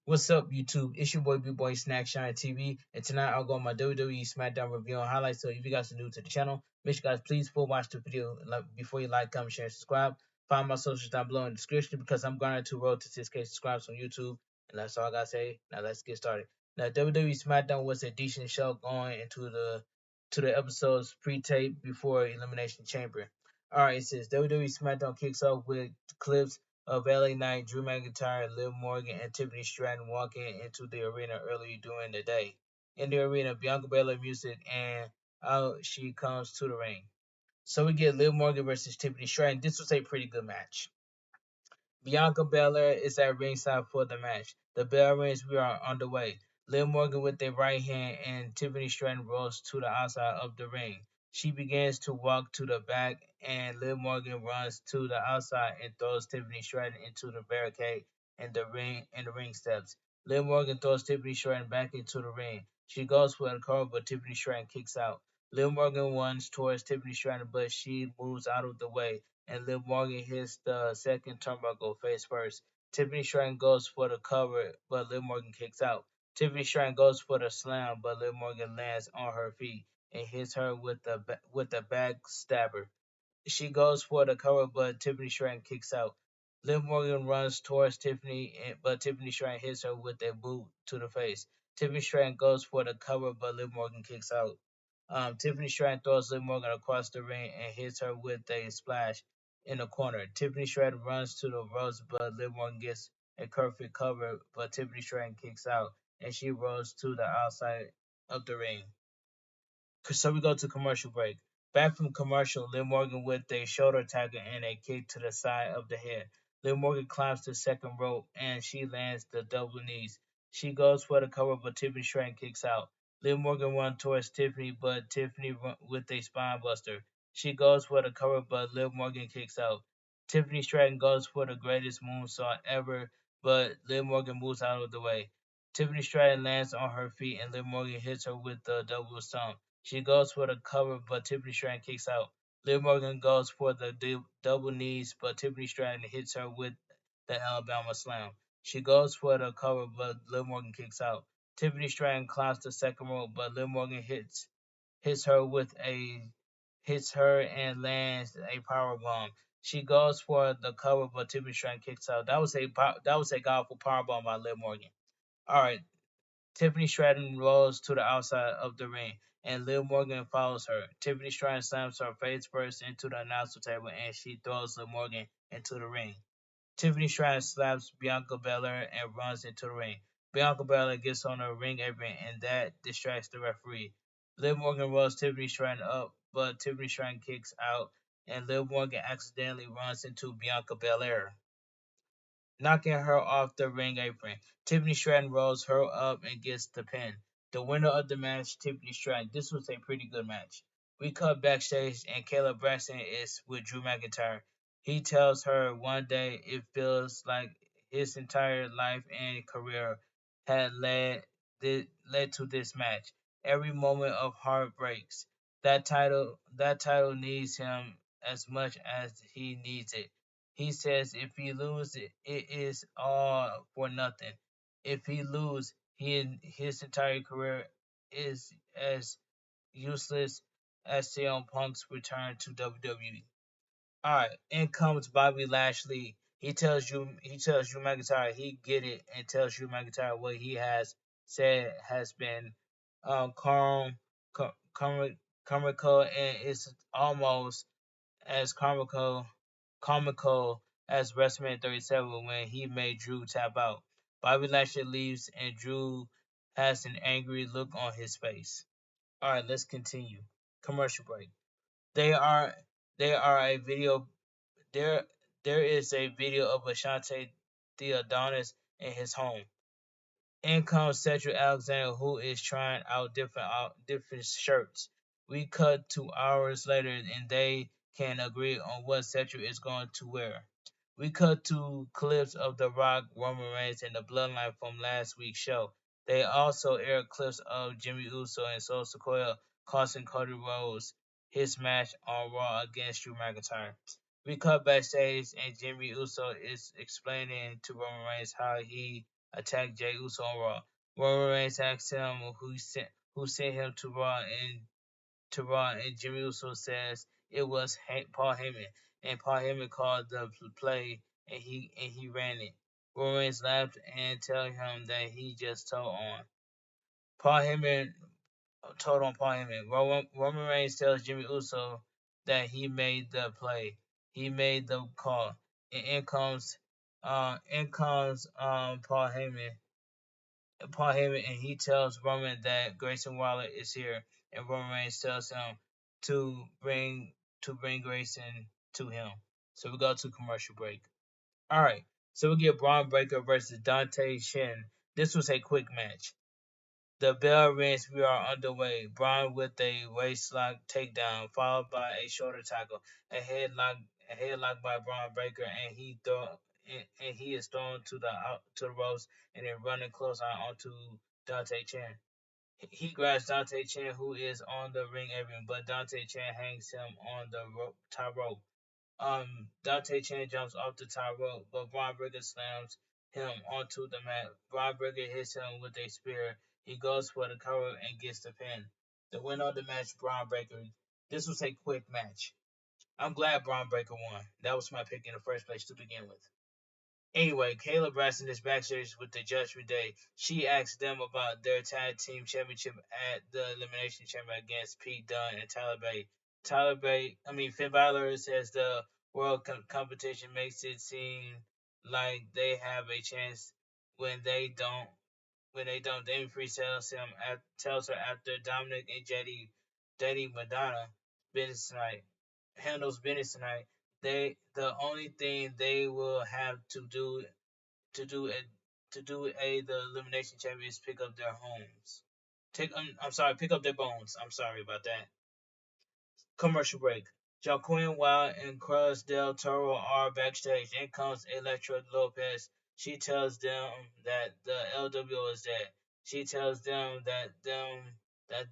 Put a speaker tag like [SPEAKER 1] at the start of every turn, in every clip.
[SPEAKER 1] What's up, YouTube? It's your boy Bigboysnacksjonnytv, and tonight I'll go on my WWE Smackdown review and highlights. So if you guys are new to the channel, make sure you guys please full watch the video before you like, comment, share, and subscribe. Find my socials down below in the description because I'm going to road to 6K subscribers on YouTube, and that's all I gotta say. Now let's get started. Now WWE Smackdown was a decent show going into the episodes pre-tape before Elimination Chamber. Alright, it says WWE Smackdown kicks off with clips of LA Knight, Drew McIntyre, Liv Morgan, and Tiffany Stratton walking into the arena early during the day. In the arena, Bianca Belair music, and out she comes to the ring. So we get Liv Morgan versus Tiffany Stratton. This was a pretty good match. Bianca Belair is at ringside for the match. The bell rings, we are underway. Liv Morgan with a right hand and Tiffany Stratton rolls to the outside of the ring. She begins to walk to the back and Liv Morgan runs to the outside and throws Tiffany Stratton into the barricade and the ring steps. Liv Morgan throws Tiffany Stratton back into the ring. She goes for a cover, but Tiffany Stratton kicks out. Liv Morgan runs towards Tiffany Stratton, but she moves out of the way and Liv Morgan hits the second turnbuckle face first. Tiffany Stratton goes for the cover, but Liv Morgan kicks out. Tiffany Stratton goes for the slam, but Liv Morgan lands on her feet and hits her with the backstabber. She goes for the cover, but Tiffany Stratton kicks out. Liv Morgan runs towards Tiffany, but Tiffany Stratton hits her with a boot to the face. Tiffany Stratton goes for the cover, but Liv Morgan kicks out. Tiffany Stratton throws Liv Morgan across the ring and hits her with a splash in the corner. Tiffany Stratton runs to the ropes, but Liv Morgan gets a perfect cover, but Tiffany Stratton kicks out and she rolls to the outside of the ring. So we go to commercial break. Back from commercial, Liv Morgan with a shoulder tackle and a kick to the side of the head. Liv Morgan climbs the second rope and she lands the double knees. She goes for the cover, but Tiffany Stratton kicks out. Liv Morgan runs towards Tiffany, but Tiffany with a spine buster. She goes for the cover, but Liv Morgan kicks out. Tiffany Stratton goes for the greatest moonsault ever, but Liv Morgan moves out of the way. Tiffany Stratton lands on her feet and Liv Morgan hits her with the double stomp. She goes for the cover, but Tiffany Stratton kicks out. Liv Morgan goes for the double knees, but Tiffany Stratton hits her with the Alabama slam. She goes for the cover, but Liv Morgan kicks out. Tiffany Stratton climbs the second rope, but Liv Morgan hits her with a hits her and lands a power bomb. She goes for the cover, but Tiffany Stratton kicks out. That was a powerful power bomb by Liv Morgan. All right, Tiffany Stratton rolls to the outside of the ring, and Liv Morgan follows her. Tiffany Stratton slams her face first into the announcer table, and she throws Liv Morgan into the ring. Tiffany Stratton slaps Bianca Belair and runs into the ring. Bianca Belair gets on her ring apron, and that distracts the referee. Liv Morgan rolls Tiffany Stratton up, but Tiffany Stratton kicks out, and Liv Morgan accidentally runs into Bianca Belair, knocking her off the ring apron. Tiffany Stratton rolls her up and gets the pin. The winner of the match, Tiffany Stratton. This was a pretty good match. We cut backstage and Caleb Braxton is with Drew McIntyre. He tells her one day it feels like his entire life and career had led to this match. Every moment of heartbreaks. That title needs him as much as he needs it. He says if he loses, it is all for nothing. If he loses, his entire career is as useless as CM Punk's return to WWE. Alright, in comes Bobby Lashley. He tells Drew McIntyre he get it and tells Drew McIntyre what he has said has been calm, comical, and it's almost as comical as WrestleMania 37 when he made Drew tap out. Bobby Lashley leaves and Drew has an angry look on his face. Alright, let's continue. Commercial break. They are they are a video there there is a video of Ashante Theodonis in his home. In comes Cedric Alexander, who is trying out different shirts. We cut 2 hours later, and they can agree on what Cedric is going to wear. We cut to clips of The Rock, Roman Reigns, and the Bloodline from last week's show. They also air clips of Jimmy Uso and Solo Sikoa costing Cody Rhodes his match on Raw against Drew McIntyre. We cut backstage, and Jimmy Uso is explaining to Roman Reigns how he attacked Jey Uso on Raw. Roman Reigns asked him who sent him to Raw, and Jimmy Uso says it was Paul Heyman, and Paul Heyman called the play, and he ran it. Roman Reigns laughed and tell him that he just told on. Paul Heyman told on Paul Heyman. Roman Reigns tells Jimmy Uso that he made the play. He made the call. And in comes Paul Heyman, and he tells Roman that Grayson Waller is here, and Roman Reigns tells him to bring Grayson to him. So we go to commercial break. All right. So we get Braun Breaker versus Dante Shin. This was a quick match. The bell rings. We are underway. Braun with a waistlock takedown, followed by a shoulder tackle, a headlock by Braun Breaker, and he is thrown to the ropes and then running close on onto Dante Chen. He grabs Dante Chen, who is on the ring apron, but Dante Chen hangs him on the top rope. Dante Chen jumps off the top rope, but Braun Breaker slams him onto the mat. Braun Breaker hits him with a spear. He goes for the cover and gets the pin. The winner of the match, Braun Breaker. This was a quick match. I'm glad Braun Breaker won. That was my pick in the first place to begin with. Anyway, Kayla Braxton is backstage with the Judgment Day. She asked them about their tag team championship at the Elimination Chamber against Pete Dunne and Tyler Bate. Finn Balor says the world competition makes it seem like they have a chance when they don't. When they don't, Damien Priest tells her after Dominic and JD Madonna business tonight handles business tonight. The only thing they will have to do a the elimination champion is pick up their homes. Pick up their bones. I'm sorry about that. Commercial break. Joaquin Wild and Cruz del Toro are backstage. In comes Elektra Lopez. She tells them that the LWO is dead. She tells them that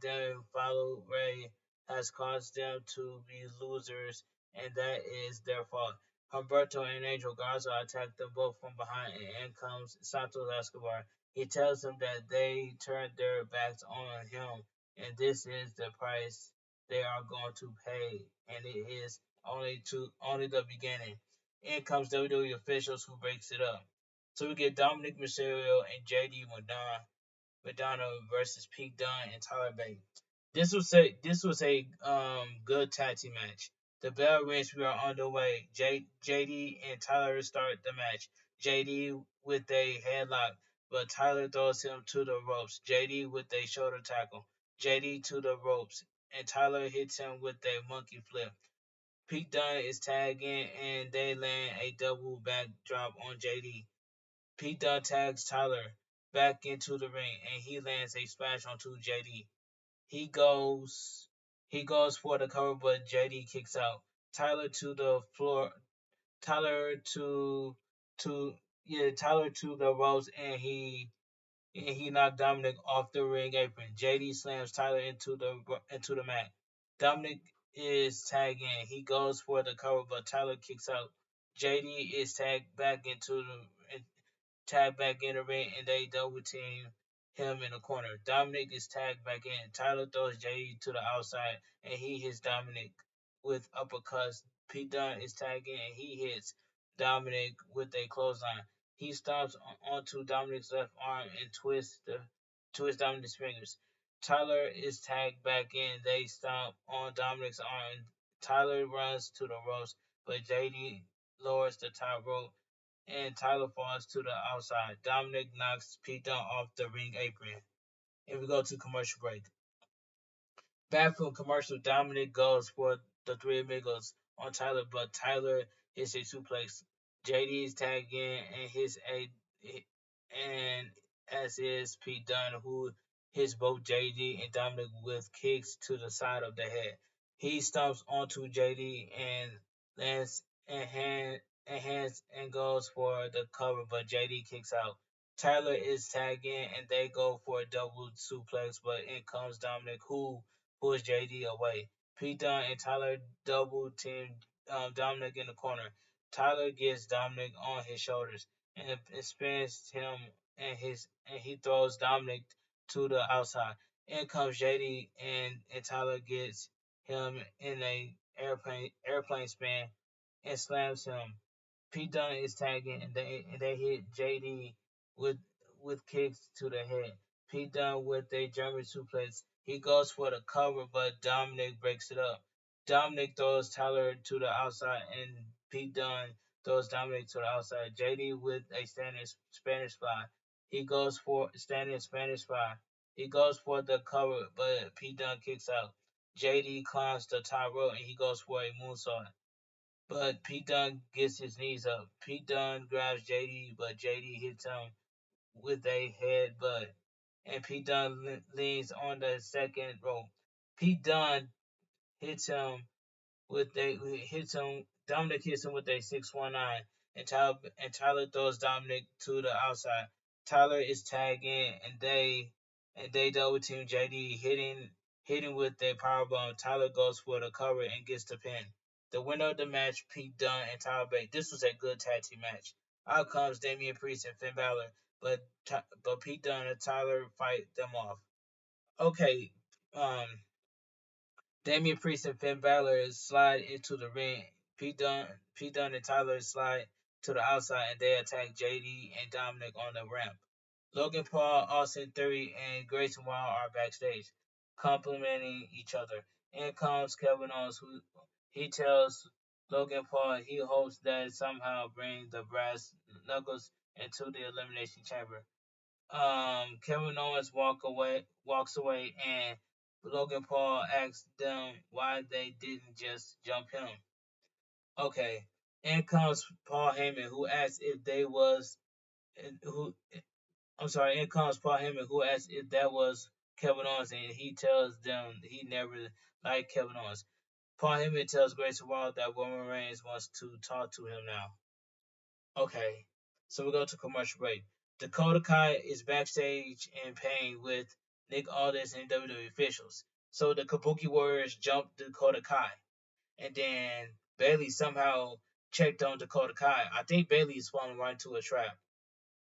[SPEAKER 1] their follow Ray has caused them to be losers, and that is their fault. Humberto and Angel Garza attack them both from behind, and in comes Santos Escobar. He tells them that they turned their backs on him, and this is the price they are going to pay, and it is only the beginning. In comes WWE officials who breaks it up. So we get Dominic Mysterio and JD Madonna versus Pete Dunne and Tyler Bate. This was a good tag team match. The bell rings. We are underway. JD and Tyler start the match. JD with a headlock, but Tyler throws him to the ropes. JD with a shoulder tackle. JD to the ropes, and Tyler hits him with a monkey flip. Pete Dunne is tagging, and they land a double backdrop on JD. Pete Dunne tags Tyler back into the ring, and he lands a splash onto JD. He goes he goes for the cover, but JD kicks out. Tyler to the floor. Tyler to Tyler to the ropes, and he knocked Dominic off the ring apron. JD slams Tyler into the mat. Dominic is tagging. He goes for the cover, but Tyler kicks out. JD is tagged back in the ring, and they double team him in the corner. Dominic is tagged back in. Tyler throws JD to the outside, and he hits Dominic with uppercuts. Pete Dunne is tagged in, and he hits Dominic with a clothesline. He stomps onto Dominic's left arm and twists Dominic's fingers. Tyler is tagged back in. They stomp on Dominic's arm. Tyler runs to the ropes, but JD lowers the top rope and Tyler falls to the outside. Dominic knocks Pete Dunne off the ring apron. And we go to commercial break. Back from commercial, Dominic goes for the Three Amigos on Tyler, but Tyler hits a suplex. JD's tag in and and as is Pete Dunne, who hits both JD and Dominic with kicks to the side of the head. He stomps onto JD and lands and hands and goes for the cover, but JD kicks out. Tyler is tagging and they go for a double suplex, but in comes Dominic, who pulls JD away. Pete Dunne and Tyler double team Dominic in the corner. Tyler gets Dominic on his shoulders and spins him and he throws Dominic to the outside. In comes JD and Tyler gets him in a airplane spin and slams him. Pete Dunne is tagging and they hit JD with with kicks to the head. Pete Dunne with a German suplex. He goes for the cover, but Dominic breaks it up. Dominic throws Tyler to the outside, and Pete Dunne throws Dominic to the outside. JD with a standing Spanish fly. He goes for standing Spanish fly. He goes for the cover, but Pete Dunne kicks out. JD climbs the top rope and he goes for a moonsault. But Pete Dunne gets his knees up. Pete Dunne grabs JD, but JD hits him with a headbutt. And Pete Dunne leans on the second rope. Pete Dunne hits him with a hits him. Dominic hits him with a 619, and Tyler throws Dominic to the outside. Tyler is tagging, and they double team JD, hitting with a powerbomb. Tyler goes for the cover and gets the pin. The winner of the match, Pete Dunne and Tyler Bate. This was a good tag team match. Out comes Damian Priest and Finn Balor, but Pete Dunne and Tyler fight them off. Okay, um, Damian Priest and Finn Balor slide into the ring. Pete Dunne and Tyler slide to the outside and they attack JD and Dominic on the ramp. Logan Paul, Austin Theory, and Grayson Waller are backstage, complimenting each other. In comes Kevin Owens, who he tells Logan Paul he hopes that somehow bring the brass knuckles into the Elimination Chamber. Kevin Owens walks away, and Logan Paul asks them why they didn't just jump him. Okay, in comes Paul Heyman, who asks if they was who. I'm sorry. In comes Paul Heyman, who asks if that was Kevin Owens, and he tells them he never liked Kevin Owens. Paul Heyman tells Grayson Waller that Roman Reigns wants to talk to him now. Okay, so we go to commercial break. Dakota Kai is backstage in pain with Nick Aldis and WWE officials. So the Kabuki Warriors jump Dakota Kai, and then Bailey somehow checked on Dakota Kai. I think Bailey is falling right into a trap,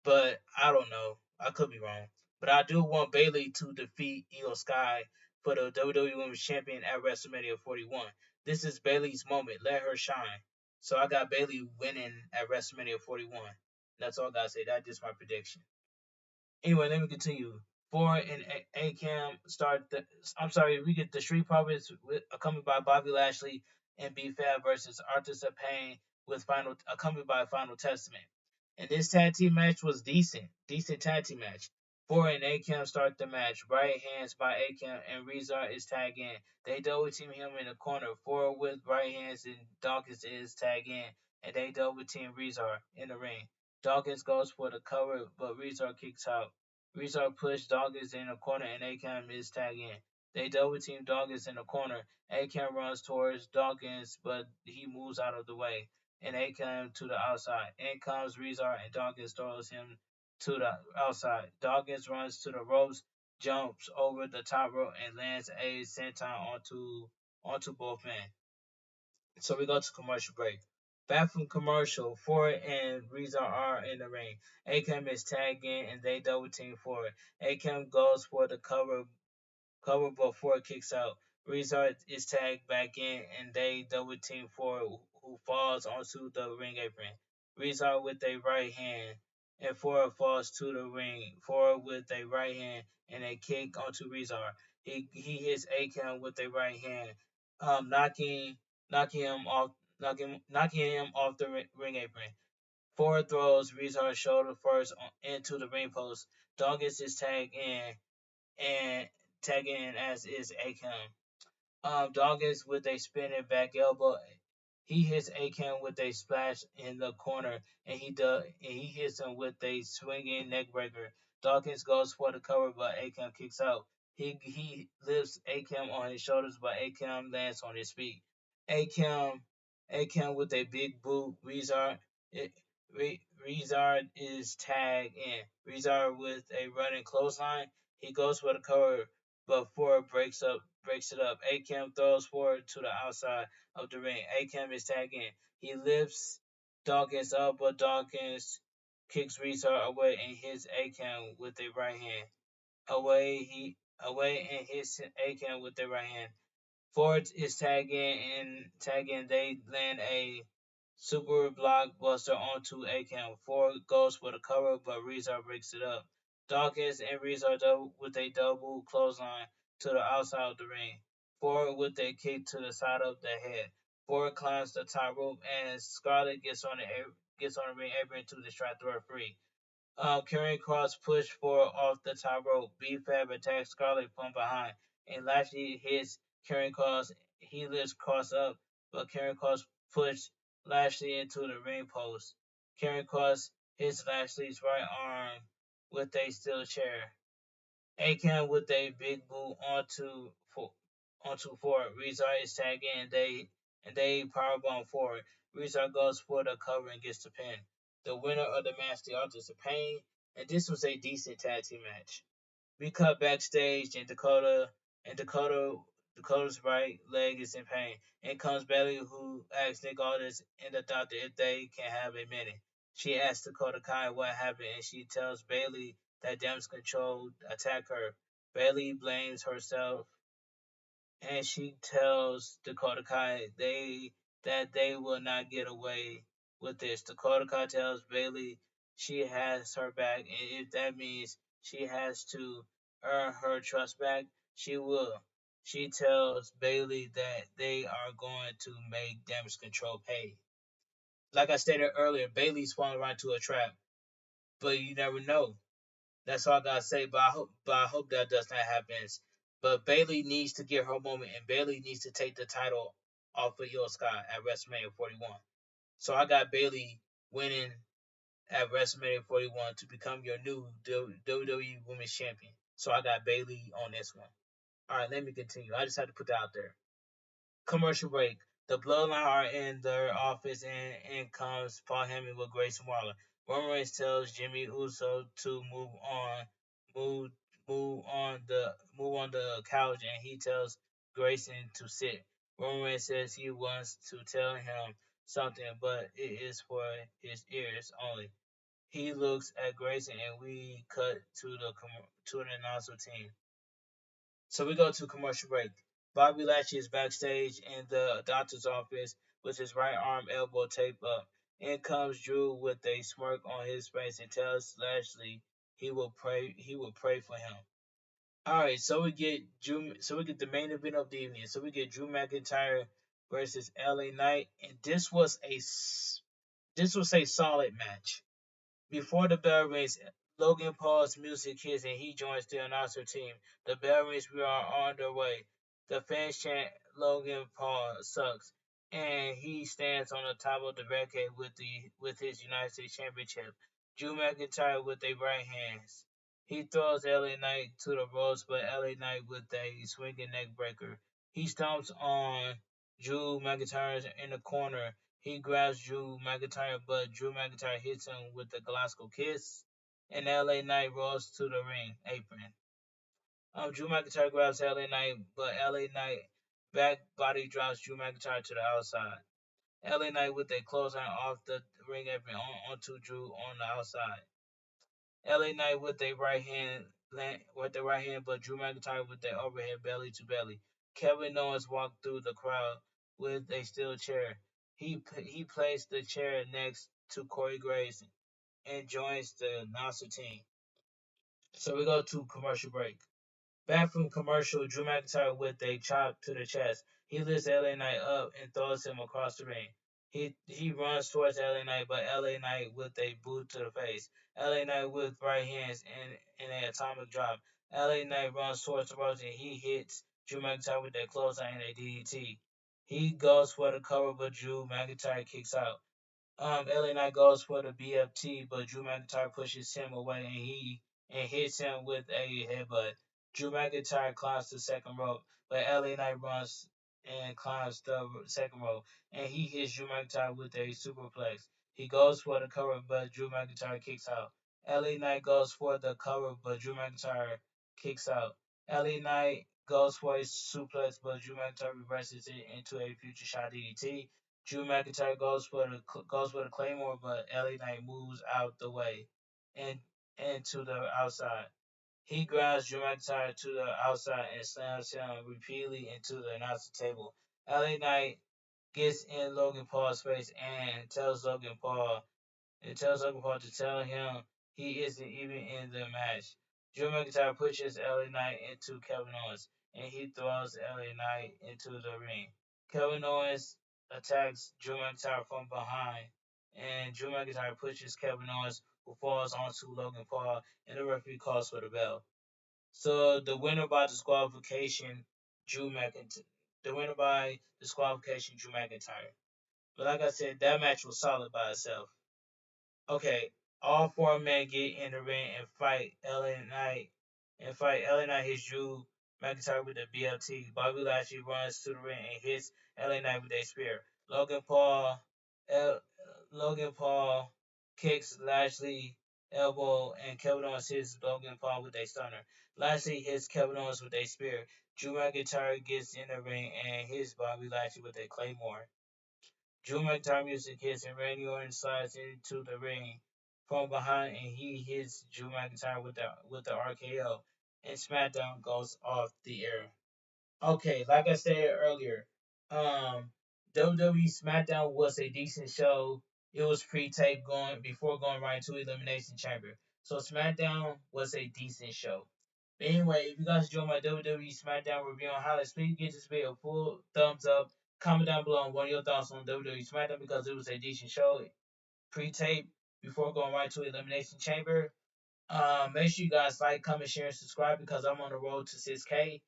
[SPEAKER 1] but I don't know. I could be wrong. But I do want Bailey to defeat Io Sky for the WWE Women's Champion at WrestleMania 41. This is Bailey's moment. Let her shine. So I got Bailey winning at WrestleMania 41. That's all I gotta say. That's just my prediction. Anyway, let me continue. Four and A-Cam start the. I'm sorry, we get the Street Profits accompanied by Bobby Lashley and B-Fab versus Arthur Payne with accompanied by Final Testament. And this tag team match was decent tag team match. Four and A-Cam start the match. Right hands by A-Cam and Rezar is tag in. They double team him in the corner. Four with right hands and Dawkins is tag in. And they double team Rezar in the ring. Dawkins goes for the cover, but Rezar kicks out. Rezar pushed Dawkins in the corner and A-Cam is tag in. They double team Dawkins in the corner. A-Cam runs towards Dawkins, but he moves out of the way and A-Cam to the outside. In comes Rezar and Dawkins throws him to the outside. Dawkins runs to the ropes, jumps over the top rope, and lands a senton onto both men. So we go to commercial break. Back from commercial, Ford and Rezar are in the ring. A-Cam is tagging and they double team Ford. A-Cam goes for the cover before it kicks out. Rezar is tagged back in and they double team Ford, who falls onto the ring apron. Rezar with a right hand and Ford falls to the ring. Ford with a right hand and a kick onto Rezar. He hits Akam with a right hand, knocking knocking him off knocking him off the ring apron. Ford throws Rezar's shoulder first into the ring post. Dawkins is tagged in and tag in as is Akam. Dawkins with a spinning back elbow. He hits Akam with a splash in the corner, and he hits him with a swinging neckbreaker. Dawkins goes for the cover, but Akam kicks out. He lifts Akam on his shoulders, but Akam lands on his feet. Akam Akam with a big boot. Rezar is tagged in. Rezar with a running clothesline. He goes for the cover, but Ford breaks it up. Akam throws Ford to the outside of the ring. Akam is tagged in. He lifts Dawkins up, but Dawkins kicks Rezar away and hits Akan with a right hand. Away and hits Akan with the right hand. Ford is tagging. They land a super blockbuster onto Akan. Ford goes for the cover, but Rezar breaks it up. Dawkins and Rezar with a double clothesline to the outside of the ring. Ford with a kick to the side of the head. Ford climbs the top rope and Scarlett gets on the ring apron to distract the referee. Karrion Cross pushed for off the top rope. B-Fab attacks Scarlett from behind, and Lashley hits Karrion Cross. He lifts Cross up, but Karrion Cross pushed Lashley into the ring post. Karrion Cross hits Lashley's right arm with a steel chair. Akan with a big boot onto Ford. Rezar is tagging and they powerbomb forward. Rezar goes for the cover and gets the pin. The winner of the match, the Authors of Pain, and this was a decent tag team match. We cut backstage and Dakota's right leg is in pain. In comes Bailey, who asks Nick Aldis and the doctor if they can have a minute. She asks Dakota Kai what happened, and she tells Bailey that damage control attacked her. Bailey blames herself, and she tells Dakota Kai that they will not get away with this. Dakota Kai tells Bailey she has her back, and if that means she has to earn her trust back, she will. She tells Bailey that they are going to make damage control pay. Like I stated earlier, Bailey's falling right into a trap, but you never know. That's all I gotta say. But I hope that does not happen. But Bailey needs to get her moment, and Bailey needs to take the title off of Io Sky at WrestleMania 41. So I got Bailey winning at WrestleMania 41 to become your new WWE Women's Champion. So I got Bailey on this one. All right, let me continue. I just had to put that out there. Commercial break. The Bloodline are in their office, and in comes Paul Heyman with Grayson Waller. Roman Reigns tells Jimmy Uso to move, move on the couch, and he tells Grayson to sit. Roman Reigns says he wants to tell him something, but it is for his ears only. He looks at Grayson, and we cut to the announcer team. So we go to commercial break. Bobby Lashley is backstage in the doctor's office with his right arm elbow taped up. In comes Drew with a smirk on his face and tells Lashley he will pray for him. Alright, so we get the main event of the evening. So we get Drew McIntyre versus LA Knight, and this was a solid match. Before the bell rings, Logan Paul's music hits and he joins the announcer team. The bell rings, we are on the way. The fans chant Logan Paul sucks, and he stands on the top of the barricade with his United States Championship. Drew McIntyre with a right hands. He throws LA Knight to the ropes, but LA Knight with a swinging neck breaker. He stomps on Drew McIntyre in the corner. He grabs Drew McIntyre, but Drew McIntyre hits him with the Glasgow kiss, and LA Knight rolls to the ring apron. Drew McIntyre grabs LA Knight, but LA Knight back body drops Drew McIntyre to the outside. LA Knight with a clothesline off the ring apron onto Drew on the outside. LA Knight with the right hand, but Drew McIntyre with the overhead belly to belly. Kevin Owens walked through the crowd with a steel chair. He placed the chair next to Corey Graves and joins the announcer team. So we go to commercial break. Back from commercial, Drew McIntyre with a chop to the chest. He lifts LA Knight up and throws him across the ring. He runs towards LA Knight, but LA Knight with a boot to the face. LA Knight with right hands and an atomic drop. LA Knight runs towards the ropes and he hits Drew McIntyre with a clothesline and a DDT. He goes for the cover, but Drew McIntyre kicks out. LA Knight goes for the BFT, but Drew McIntyre pushes him away and hits him with a headbutt. Drew McIntyre climbs the second rope, but LA Knight runs and climbs the second rope, and he hits Drew McIntyre with a superplex. He goes for the cover, but Drew McIntyre kicks out. LA Knight goes for the cover, but Drew McIntyre kicks out. LA Knight goes for a suplex, but Drew McIntyre reverses it into a future shot DDT. Drew McIntyre goes for the Claymore, but LA Knight moves out the way and to the outside. He grabs Drew McIntyre to the outside and slams him repeatedly into the announcer table. LA Knight gets in Logan Paul's face and tells Logan Paul to tell him he isn't even in the match. Drew McIntyre pushes LA Knight into Kevin Owens, and he throws LA Knight into the ring. Kevin Owens attacks Drew McIntyre from behind, and Drew McIntyre pushes Kevin Owens, who falls onto Logan Paul, and the referee calls for the bell. So the winner by disqualification, Drew McIntyre. The winner by disqualification, Drew McIntyre. But like I said, that match was solid by itself. Okay, all four men get in the ring and fight LA Knight. LA Knight hits Drew McIntyre with the BLT. Bobby Lashley runs to the ring and hits LA Knight with a spear. L, Logan Paul kicks Lashley elbow and Kevin Owens hits Logan Paul with a stunner. Lashley hits Kevin Owens with a spear. Drew McIntyre gets in the ring and hits Bobby Lashley with a claymore. Drew McIntyre music hits and Randy Orton slides into the ring from behind and he hits Drew McIntyre with the RKO and SmackDown goes off the air. Okay, like I said earlier, um, WWE Smackdown was a decent show. It was pre-taped going before going right into Elimination Chamber. So SmackDown was a decent show. But anyway, if you guys enjoy my WWE Smackdown review on highlights, please give this video a full thumbs up. Comment down below on what your thoughts on WWE Smackdown because it was a decent show. Pre-taped before going right to Elimination Chamber. Make sure you guys like, comment, share, and subscribe because I'm on the road to 6K.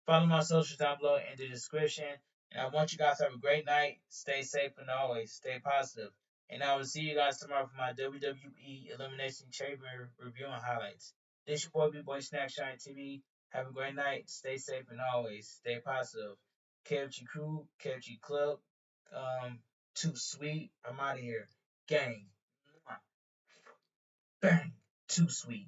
[SPEAKER 1] Follow my socials down below in the description. And I want you guys to have a great night. Stay safe and always stay positive. And I will see you guys tomorrow for my WWE Elimination Chamber review and highlights. This your boy Bigboysnacksjonnytv. Have a great night. Stay safe and always stay positive. KFG crew, KFG club. Too sweet. I'm out of here. Gang. Bang. Too sweet.